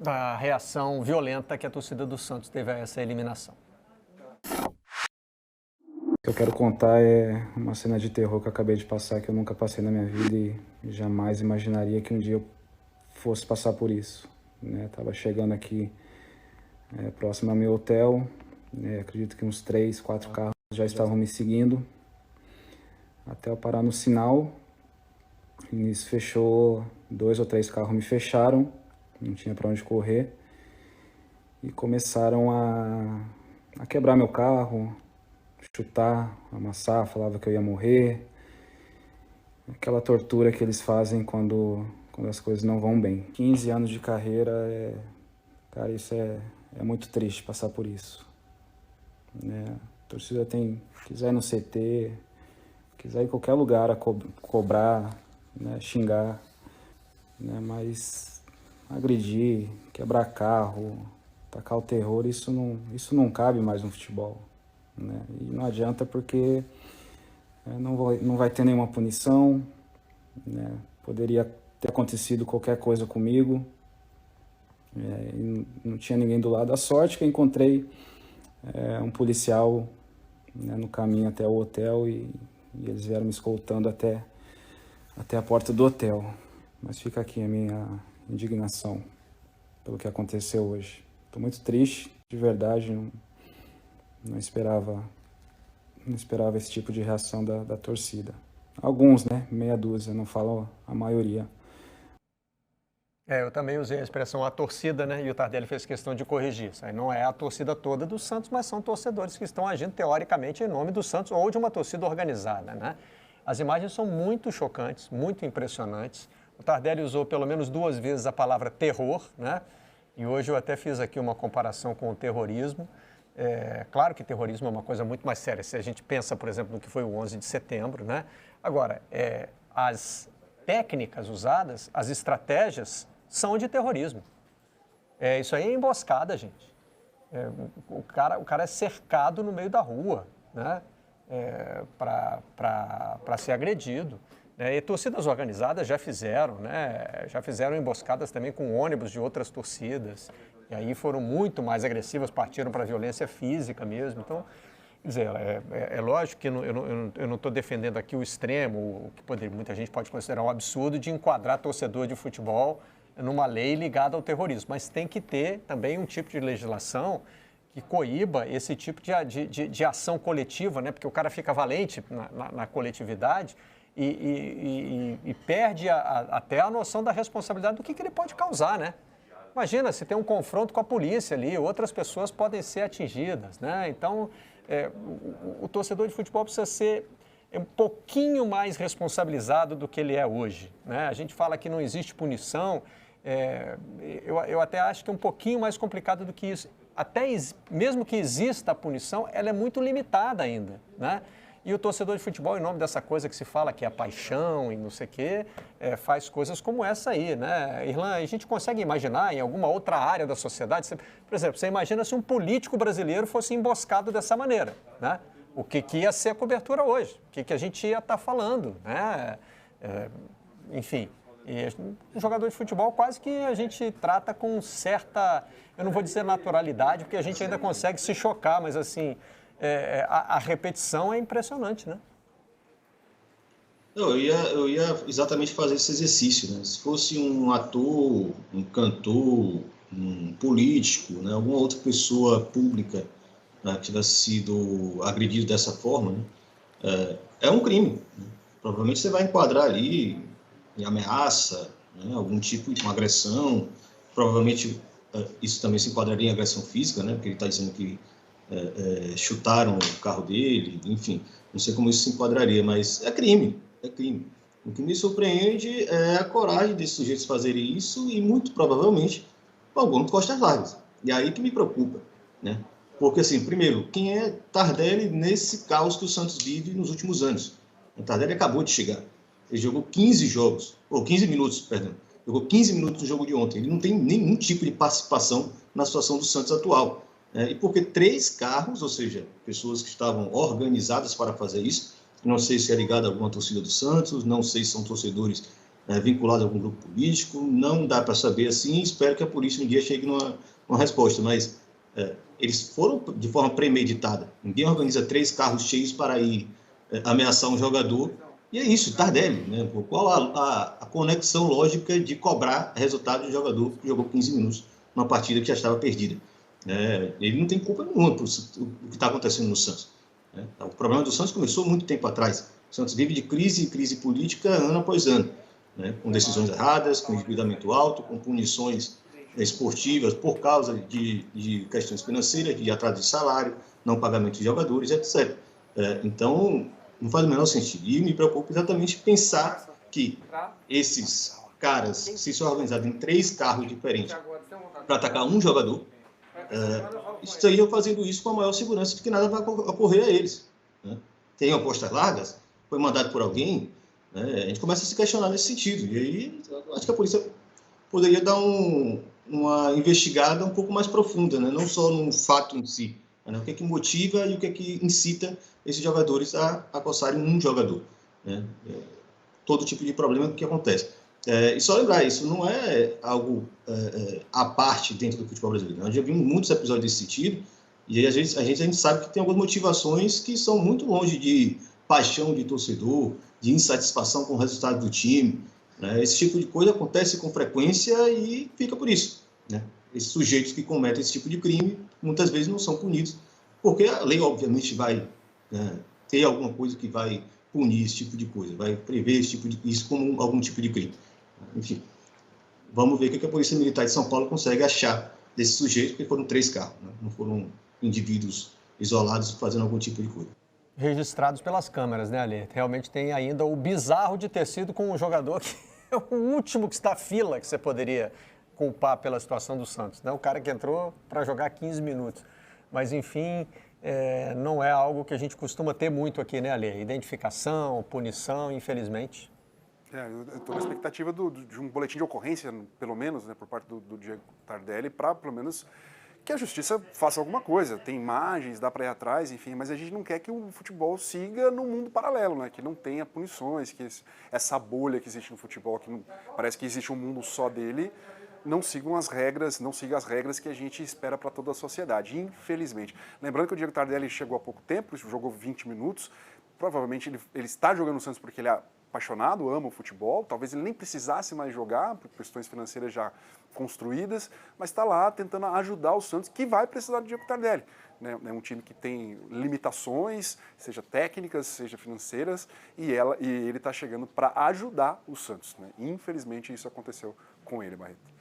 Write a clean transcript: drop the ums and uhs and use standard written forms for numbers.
da reação violenta que a torcida do Santos teve a essa eliminação. O que eu quero contar é uma cena de terror que eu acabei de passar, que eu nunca passei na minha vida e jamais imaginaria que um dia eu fosse passar por isso. Tava chegando aqui próximo ao meu hotel, acredito que uns 3, 4 carros já estavam me seguindo, até eu parar no sinal, e nisso fechou, 2 ou 3 carros me fecharam, não tinha para onde correr, e começaram a quebrar meu carro, chutar, amassar, falava que eu ia morrer. Aquela tortura que eles fazem quando as coisas não vão bem. 15 anos de carreira, cara, isso é muito triste passar por isso. A torcida quiser ir no CT, quiser ir em qualquer lugar a cobrar, xingar, mas agredir, quebrar carro, tacar o terror, isso não cabe mais no futebol. E não adianta porque não vai ter nenhuma punição, poderia ter acontecido qualquer coisa comigo, e não tinha ninguém do lado. A sorte que eu encontrei um policial no caminho até o hotel e eles vieram me escoltando até a porta do hotel. Mas fica aqui a minha indignação pelo que aconteceu hoje. Estou muito triste, de verdade. Não esperava esse tipo de reação da torcida. Alguns, meia dúzia, não falo a maioria. Eu também usei a expressão a torcida, e o Tardelli fez questão de corrigir. Isso aí não é a torcida toda do Santos, mas são torcedores que estão agindo teoricamente em nome do Santos ou de uma torcida organizada, As imagens são muito chocantes, muito impressionantes. O Tardelli usou pelo menos 2 vezes a palavra terror, E hoje eu até fiz aqui uma comparação com o terrorismo. Claro que terrorismo é uma coisa muito mais séria. Se a gente pensa, por exemplo, no que foi o 11 de setembro, Agora, as técnicas usadas, as estratégias são de terrorismo. Isso aí é emboscada, gente. O cara é cercado no meio da rua, para ser agredido. E torcidas organizadas já fizeram, Já fizeram emboscadas também com ônibus de outras torcidas. E aí foram muito mais agressivas, partiram para a violência física mesmo. Então, quer dizer, é lógico que eu não estou defendendo aqui o extremo, o que muita gente pode considerar um absurdo de enquadrar torcedor de futebol numa lei ligada ao terrorismo. Mas tem que ter também um tipo de legislação que coíba esse tipo de ação coletiva, Porque o cara fica valente na coletividade e perde até a noção da responsabilidade do que ele pode causar, Imagina, se tem um confronto com a polícia ali, outras pessoas podem ser atingidas, Então, o torcedor de futebol precisa ser um pouquinho mais responsabilizado do que ele é hoje, A gente fala que não existe punição, eu até acho que é um pouquinho mais complicado do que isso. Até mesmo que exista a punição, ela é muito limitada ainda, E o torcedor de futebol, em nome dessa coisa que se fala que é a paixão e não sei o quê, faz coisas como essa aí, Irlan, a gente consegue imaginar em alguma outra área da sociedade, por exemplo, você imagina se um político brasileiro fosse emboscado dessa maneira, O que ia ser a cobertura hoje, o que a gente ia estar falando, Enfim, e um jogador de futebol quase que a gente trata com certa, eu não vou dizer naturalidade, porque a gente ainda consegue se chocar, mas assim, a repetição é impressionante, Não, eu ia exatamente fazer esse exercício, Se fosse um ator, um cantor, um político, alguma outra pessoa pública que tivesse sido agredido dessa forma, é um crime. Provavelmente você vai enquadrar ali em ameaça, algum tipo de uma agressão. Provavelmente isso também se enquadraria em agressão física, Porque ele está dizendo que chutaram o carro dele, enfim, não sei como isso se enquadraria, mas é crime. O que me surpreende é a coragem desses sujeitos fazerem isso e, muito provavelmente, algum de costas largas. E aí que me preocupa, Porque, assim, primeiro, quem é Tardelli nesse caos que o Santos vive nos últimos anos? O Tardelli acabou de chegar. Ele jogou 15 minutos, perdão. Jogou 15 minutos no jogo de ontem. Ele não tem nenhum tipo de participação na situação do Santos atual. E porque 3 carros, ou seja, pessoas que estavam organizadas para fazer isso, não sei se é ligado a alguma torcida do Santos, não sei se são torcedores vinculado a algum grupo político, não dá para saber assim, espero que a polícia um dia chegue numa resposta, mas eles foram de forma premeditada. Ninguém organiza 3 carros cheios para ir ameaçar um jogador, e é isso, Tardelli, né? Qual a conexão lógica de cobrar resultado de um jogador que jogou 15 minutos numa partida que já estava perdida? Ele não tem culpa nenhuma por o que está acontecendo no Santos. O problema do Santos começou muito tempo atrás. O Santos vive de crise política ano após ano, com decisões erradas, com endividamento alto, com punições esportivas por causa de questões financeiras, de atraso de salário, não pagamento de jogadores, etc. Então, não faz o menor sentido. E me preocupa exatamente pensar que esses caras se organizaram em 3 carros diferentes para atacar um jogador, estariam fazendo isso com a maior segurança de que nada vai ocorrer a eles. Tem apostas largas, foi mandado por alguém, a gente começa a se questionar nesse sentido. E aí, acho que a polícia poderia dar uma investigada um pouco mais profunda, não só no fato em si, o que é que motiva e o que é que incita esses jogadores a acossarem um jogador. Todo tipo de problema que acontece. E só lembrar, isso não é algo à parte dentro do futebol brasileiro. Nós já vimos muitos episódios desse sentido, e aí, a gente sabe que tem algumas motivações que são muito longe de paixão de torcedor, de insatisfação com o resultado do time. Esse tipo de coisa acontece com frequência e fica por isso. Esses sujeitos que cometem esse tipo de crime, muitas vezes não são punidos, porque a lei, obviamente, vai ter alguma coisa que vai punir esse tipo de coisa, vai prever isso como algum tipo de crime. Enfim, vamos ver o que a Polícia Militar de São Paulo consegue achar desses sujeitos, porque foram 3 carros, não foram indivíduos isolados fazendo algum tipo de coisa. Registrados pelas câmeras, né, Ale? Realmente tem ainda o bizarro de ter sido com um jogador que é o último que está à fila que você poderia culpar pela situação do Santos, né? O cara que entrou para jogar 15 minutos. Mas, enfim, não é algo que a gente costuma ter muito aqui, né, Ale? Identificação, punição, infelizmente. Eu estou na expectativa de um boletim de ocorrência, pelo menos, por parte do Diego Tardelli, para, pelo menos, que a justiça faça alguma coisa. Tem imagens, dá para ir atrás, enfim, mas a gente não quer que o futebol siga num mundo paralelo, que não tenha punições, que essa bolha que existe no futebol, que parece que existe um mundo só dele, não siga as regras que a gente espera para toda a sociedade, infelizmente. Lembrando que o Diego Tardelli chegou há pouco tempo, jogou 20 minutos, provavelmente ele está jogando no Santos porque ele é apaixonado, ama o futebol, talvez ele nem precisasse mais jogar, por questões financeiras já construídas, mas está lá tentando ajudar o Santos, que vai precisar do Diego Tardelli. É um time que tem limitações, seja técnicas, seja financeiras, e ele está chegando para ajudar o Santos. Infelizmente isso aconteceu com ele, Barreto.